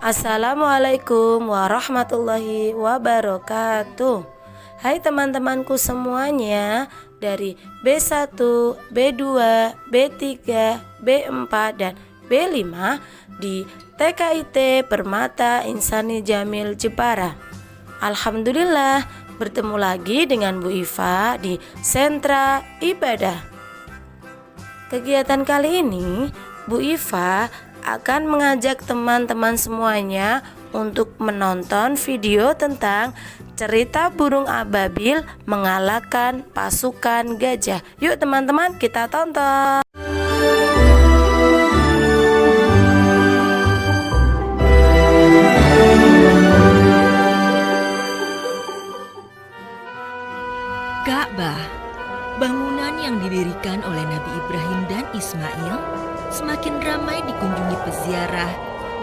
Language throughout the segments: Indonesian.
Assalamualaikum warahmatullahi wabarakatuh. Hai teman-temanku semuanya dari B1, B2, B3, B4, dan B5 di TKIT Permata Insani Jamil Jepara. Alhamdulillah bertemu lagi dengan Bu Iva di Sentra Ibadah. Kegiatan kali ini Bu Iva akan mengajak teman-teman semuanya untuk menonton video tentang cerita burung ababil mengalahkan pasukan gajah. Yuk teman-teman, kita tonton. Ka'bah, bangunan yang didirikan oleh Nabi Ibrahim dan Ismail, semakin ramai dikunjungi peziarah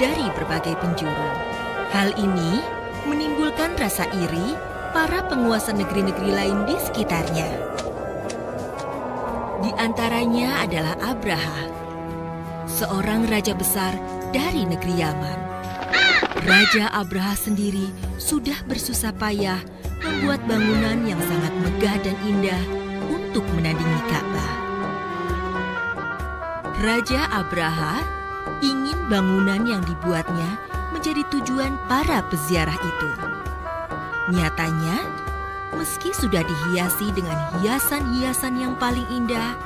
dari berbagai penjuru. Hal ini menimbulkan rasa iri para penguasa negeri-negeri lain di sekitarnya. Di antaranya adalah Abraha, seorang raja besar dari negeri Yaman. Raja Abraha sendiri sudah bersusah payah membuat bangunan yang sangat megah dan indah untuk menandingi Ka'bah. Raja Abraha ingin bangunan yang dibuatnya menjadi tujuan para peziarah itu. Nyatanya, meski sudah dihiasi dengan hiasan-hiasan yang paling indah,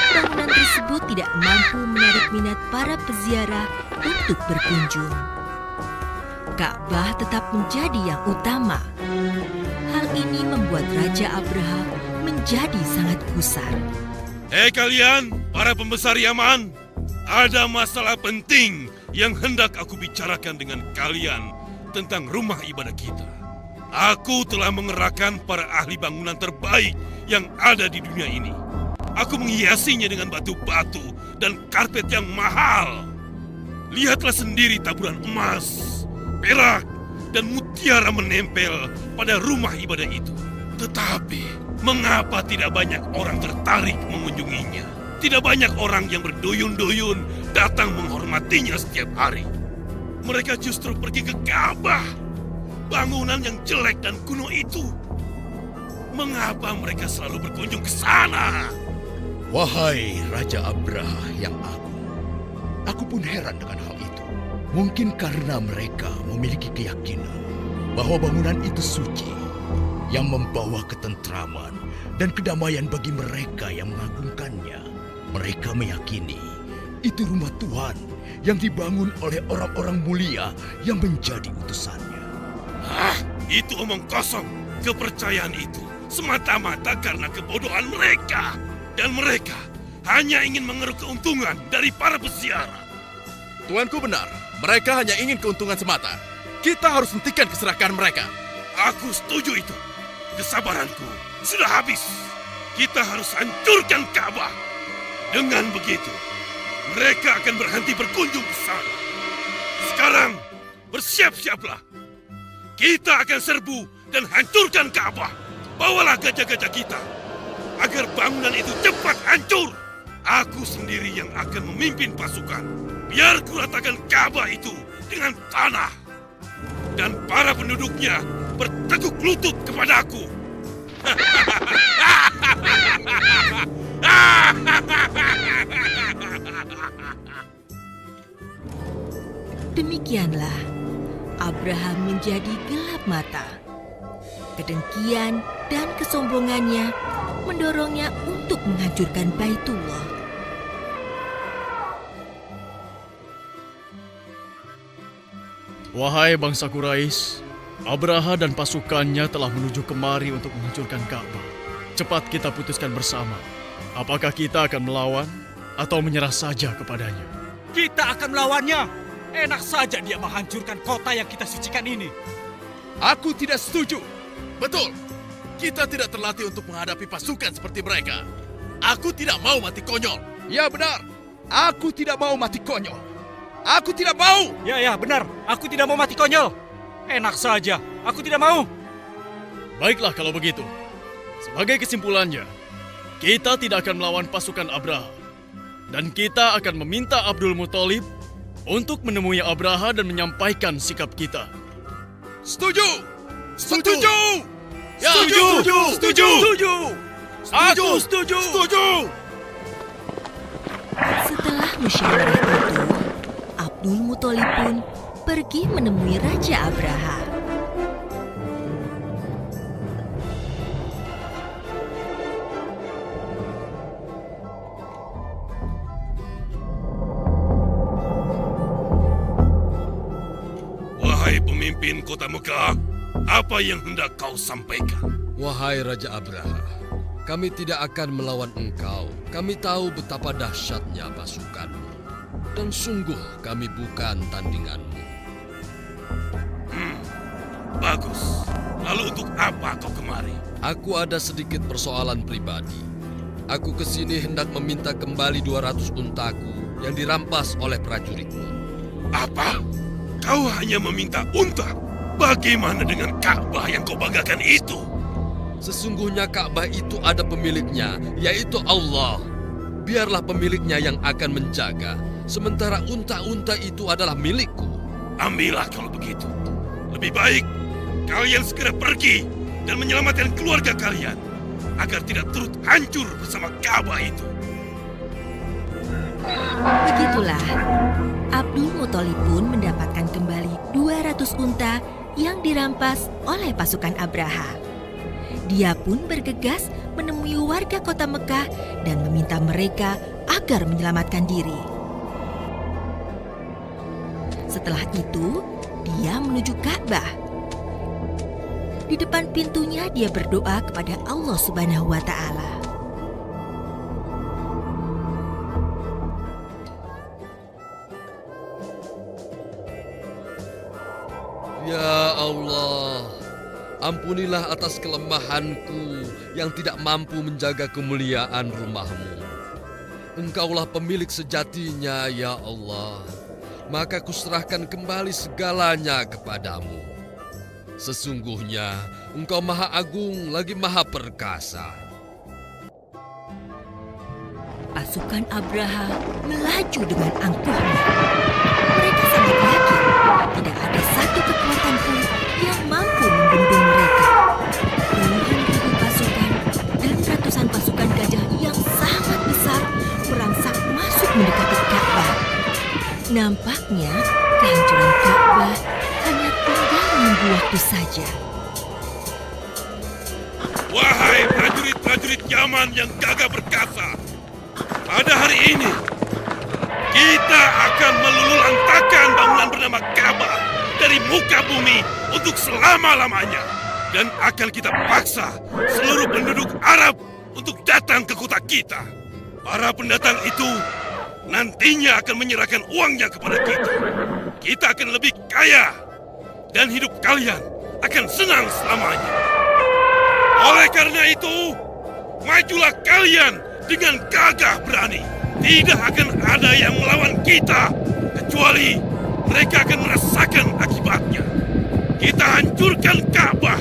bangunan tersebut tidak mampu menarik minat para peziarah untuk berkunjung. Ka'bah tetap menjadi yang utama. Hal ini membuat Raja Abraha menjadi sangat gusar. Hei kalian, para pembesar Yaman, ada masalah penting yang hendak aku bicarakan dengan kalian tentang rumah ibadah kita. Aku telah mengerahkan para ahli bangunan terbaik yang ada di dunia ini. Aku menghiasinya dengan batu-batu dan karpet yang mahal. Lihatlah sendiri taburan emas, perak, dan mutiara menempel pada rumah ibadah itu. Tetapi mengapa tidak banyak orang tertarik mengunjunginya? Tidak banyak orang yang berduyun-duyun datang menghormatinya setiap hari. Mereka justru pergi ke Ka'bah, bangunan yang jelek dan kuno itu. Mengapa mereka selalu berkunjung ke sana? Wahai Raja Abraha yang agung, aku pun heran dengan hal itu. Mungkin karena mereka memiliki keyakinan bahwa bangunan itu suci, yang membawa ketentraman dan kedamaian bagi mereka yang mengagungkannya. Mereka meyakini itu rumah Tuhan yang dibangun oleh orang-orang mulia yang menjadi utusannya. Itu omong kosong. Kepercayaan itu semata-mata karena kebodohan mereka. Dan mereka hanya ingin mengeruk keuntungan dari para peziarah. Tuanku benar, mereka hanya ingin keuntungan semata. Kita harus hentikan keserakahan mereka. Aku setuju itu. Kesabaranku sudah habis. Kita harus hancurkan Ka'bah. Dengan begitu, mereka akan berhenti berkunjung ke sana. Sekarang, bersiap-siaplah. Kita akan serbu dan hancurkan Ka'bah. Bawalah gajah-gajah kita, agar bangunan itu cepat hancur. Aku sendiri yang akan memimpin pasukan. Biar kuratakan Ka'bah itu dengan tanah. Dan para penduduknya berteguk lutut kepadaku. Demikianlah, Abraham menjadi gelap mata. Kedengkian dan kesombongannya mendorongnya untuk menghancurkan Baitullah. Wahai bangsa Quraisy, Abraha dan pasukannya telah menuju kemari untuk menghancurkan Ka'bah. Cepat kita putuskan bersama, apakah kita akan melawan atau menyerah saja kepadanya? Kita akan melawannya. Enak saja dia menghancurkan kota yang kita sucikan ini. Aku tidak setuju. Betul, kita tidak terlatih untuk menghadapi pasukan seperti mereka. Aku tidak mau mati konyol. Ya benar, aku tidak mau mati konyol. Aku tidak mau. Ya benar, aku tidak mau mati konyol. Enak saja, aku tidak mau. Baiklah kalau begitu. Sebagai kesimpulannya, kita tidak akan melawan pasukan Abraha. Dan kita akan meminta Abdul Muthalib untuk menemui Abraha dan menyampaikan sikap kita. Setuju! Setuju! Ya, Setuju! Setuju! Aku setuju! Setuju! Setelah musyawarah itu, Abdul Muthalib pun pergi menemui Raja Abraha. Wahai pemimpin kota Mekah, apa yang hendak kau sampaikan? Wahai Raja Abraha, kami tidak akan melawan engkau. Kami tahu betapa dahsyatnya pasukanmu. Dan sungguh kami bukan tandinganmu. Bagus. Lalu untuk apa kau kemari? Aku ada sedikit persoalan pribadi. Aku kesini hendak meminta kembali 200 untaku yang dirampas oleh prajuritmu. Apa? Kau hanya meminta unta? Bagaimana dengan Ka'bah yang kau banggakan itu? Sesungguhnya Ka'bah itu ada pemiliknya, yaitu Allah. Biarlah pemiliknya yang akan menjaga. Sementara unta-unta itu adalah milikku. Ambillah kalau begitu. Lebih baik kalian segera pergi dan menyelamatkan keluarga kalian agar tidak turut hancur bersama Ka'bah itu. Begitulah, Abdul Muthalib pun mendapatkan kembali 200 unta yang dirampas oleh pasukan Abraha. Dia pun bergegas menemui warga kota Mekah dan meminta mereka agar menyelamatkan diri. Setelah itu, dia menuju Ka'bah. Di depan pintunya dia berdoa kepada Allah Subhanahu wa Ta'ala. Ya Allah, ampunilah atas kelemahanku yang tidak mampu menjaga kemuliaan rumah-Mu. Engkaulah pemilik sejatinya, ya Allah. Maka kuserahkan kembali segalanya kepadamu. Sesungguhnya Engkau Maha Agung lagi Maha Perkasa. Pasukan Abraha melaju dengan angkuhnya. Mereka sangat yakin tidak ada satu kekuatan pun yang mampu membendung mereka. Puluhan ribu pasukan dan ratusan pasukan gajah yang sangat besar merangsak masuk mendekati Ka'bah. Nampaknya kehancuran Ka'bah hanya tinggal menunggu waktu saja. Wahai prajurit-prajurit Yaman yang gagah perkasa, pada hari ini kita akan meluluhlantakkan bangunan bernama Ka'bah dari muka bumi untuk selama-lamanya, dan akan kita paksa seluruh penduduk Arab untuk datang ke kota kita. Para pendatang itu nantinya akan menyerahkan uangnya kepada kita. Kita akan lebih kaya dan hidup kalian akan senang selamanya. Oleh karena itu, majulah kalian dengan gagah berani. Tidak akan ada yang melawan kita, kecuali mereka akan merasakan akibatnya. Kita hancurkan Ka'bah.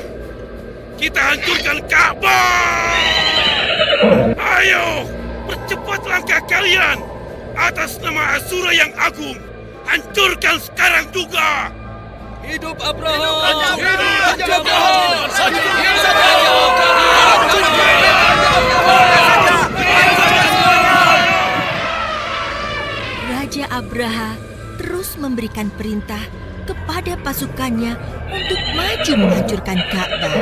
Kita hancurkan Ka'bah. Ayo, percepat langkah kalian. Atas nama Asura yang agung, hancurkan sekarang juga. Hidup Abraha! Raja Abraha terus memberikan perintah kepada pasukannya untuk maju menghancurkan Ka'bah.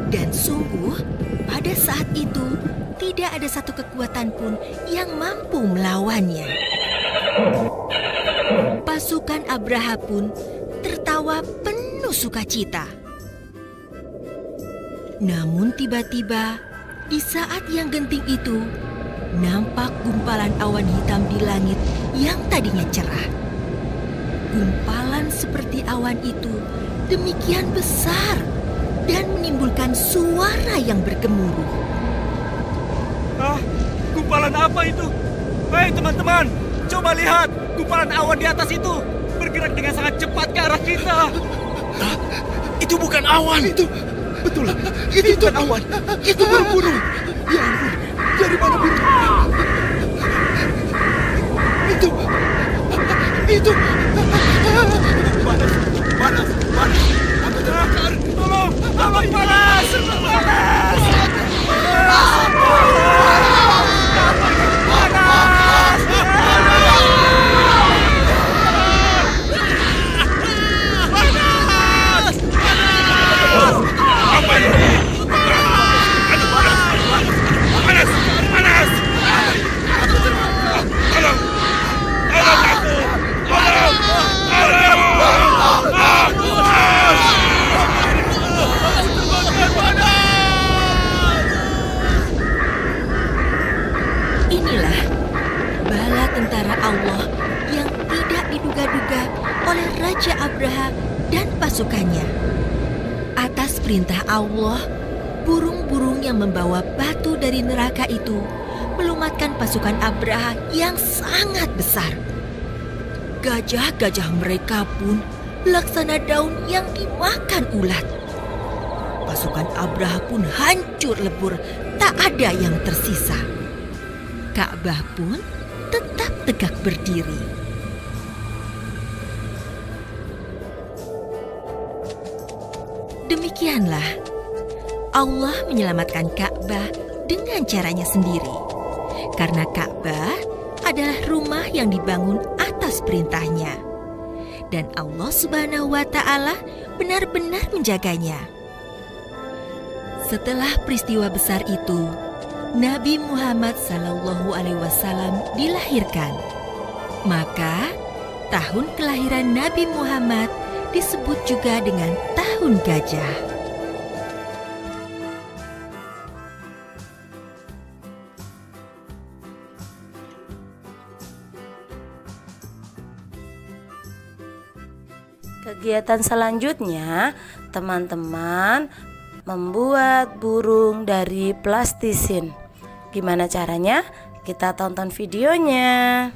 Dan sungguh, pada saat itu tidak ada satu kekuatan pun yang mampu melawannya. Pasukan Abraha pun tertawa penuh sukacita. Namun tiba-tiba, di saat yang genting itu, nampak gumpalan awan hitam di langit yang tadinya cerah. Gumpalan seperti awan itu demikian besar dan menimbulkan suara yang bergemuruh. Gumpalan apa itu? Hei teman-teman, coba lihat. Gumpalan awan di atas itu bergerak dengan sangat cepat ke arah kita. Itu bukan awan. Itu bukan awan. Itu burung-burung. Ya ampun, dari mana burung? Itu Tolong, panas! Apa ini? Aduh, panas! Panas! Tolong! Tolong aku! Tolong! Inilah bala tentara Allah yang tidak diduga-duga oleh Raja Abraha dan pasukannya. Atas perintah Allah, burung-burung yang membawa batu dari neraka itu melumatkan pasukan Abraha yang sangat besar. Gajah-gajah mereka pun laksana daun yang dimakan ulat. Pasukan Abraha pun hancur lebur, tak ada yang tersisa. Ka'bah pun tetap tegak berdiri. Demikianlah Allah menyelamatkan Ka'bah dengan caranya sendiri. Karena Ka'bah adalah rumah yang dibangun atas perintahnya. Dan Allah Subhanahu wa Ta'ala benar-benar menjaganya. Setelah peristiwa besar itu, Nabi Muhammad SAW dilahirkan. Maka, tahun kelahiran Nabi Muhammad disebut juga dengan Tahun Gajah. Kegiatan selanjutnya, teman-teman membuat burung dari plastisin. Gimana caranya? Kita tonton videonya.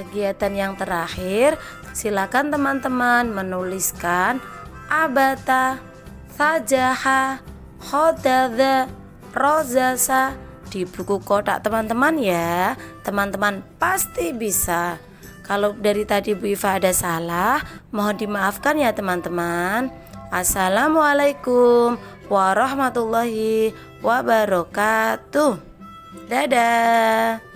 kegiatan yang terakhir, silakan teman-teman menuliskan abata, sajaha, khodadha, rozasa di buku kotak teman-teman ya. Teman-teman pasti bisa. Kalau dari tadi Bu Iva ada salah, mohon dimaafkan ya teman-teman. Assalamualaikum warahmatullahi wabarakatuh. Dadah.